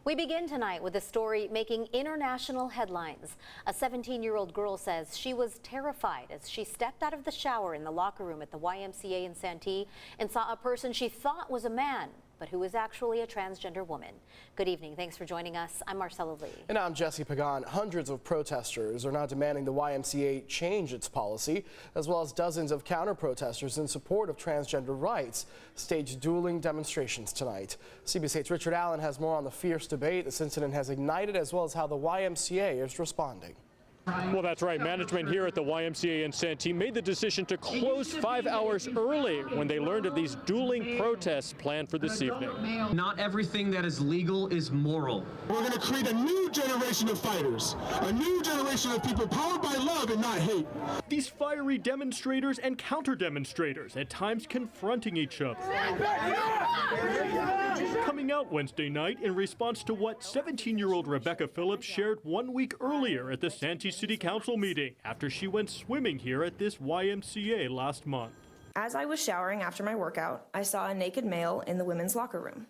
We begin tonight with a story making international headlines. A 17-year-old girl says she was terrified as she stepped out of the shower in the locker room at the YMCA in Santee and saw a person she thought was a man, but who is actually a transgender woman. Good evening. Thanks for joining us. I'm Marcella Lee. And I'm Jesse Pagan. Hundreds of protesters are now demanding the YMCA change its policy, as well as dozens of counter-protesters in support of transgender rights staged dueling demonstrations tonight. CBS 8's Richard Allen has more on the fierce debate this incident has ignited, as well as how the YMCA is responding. Well, that's right. Management here at the YMCA in Santee made the decision to close 5 hours early when they learned of these dueling protests planned for this evening. Not everything that is legal is moral. We're going to create a new generation of fighters, a new generation of people powered by love and not hate. These fiery demonstrators and counter-demonstrators at times confronting each other. Coming out Wednesday night in response to what 17-year-old Rebecca Phillips shared 1 week earlier at the Santee City Council meeting after she went swimming here at this YMCA last month. As I was showering after my workout, I saw a naked male in the women's locker room.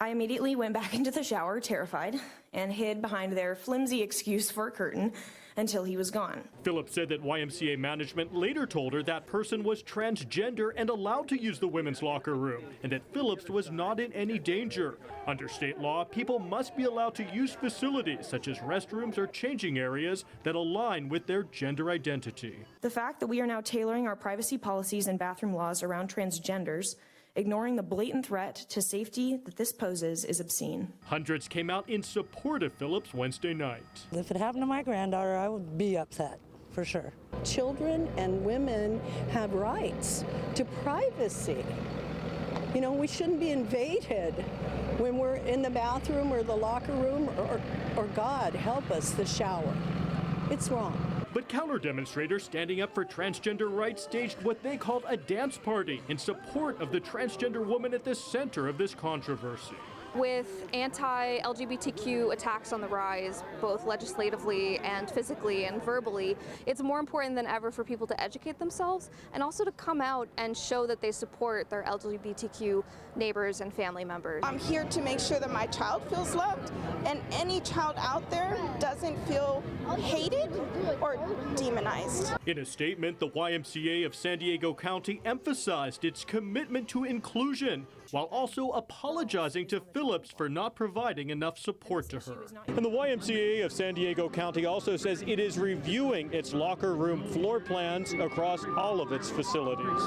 I immediately went back into the shower, terrified, and hid behind their flimsy excuse for a curtain until he was gone. Phillips said that YMCA management later told her that person was transgender and allowed to use the women's locker room, and that Phillips was not in any danger. Under state law, people must be allowed to use facilities such as restrooms or changing areas that align with their gender identity. The fact that we are now tailoring our privacy policies and bathroom laws around transgenders, ignoring the blatant threat to safety that this poses, is obscene. Hundreds came out in support of Phillips Wednesday night. If it happened to my granddaughter, I would be upset, for sure. Children and women have rights to privacy. You know, we shouldn't be invaded when we're in the bathroom or the locker room or God help us, the shower. It's wrong. But counter-demonstrators standing up for transgender rights staged what they called a dance party in support of the transgender woman at the center of this controversy. With anti-LGBTQ attacks on the rise, both legislatively and physically and verbally, it's more important than ever for people to educate themselves and also to come out and show that they support their LGBTQ neighbors and family members. I'm here to make sure that my child feels loved and any child out there doesn't feel hated or demonized. In a statement, the YMCA of San Diego County emphasized its commitment to inclusion, while also apologizing to Phillips for not providing enough support to her. And the YMCA of San Diego County also says it is reviewing its locker room floor plans across all of its facilities.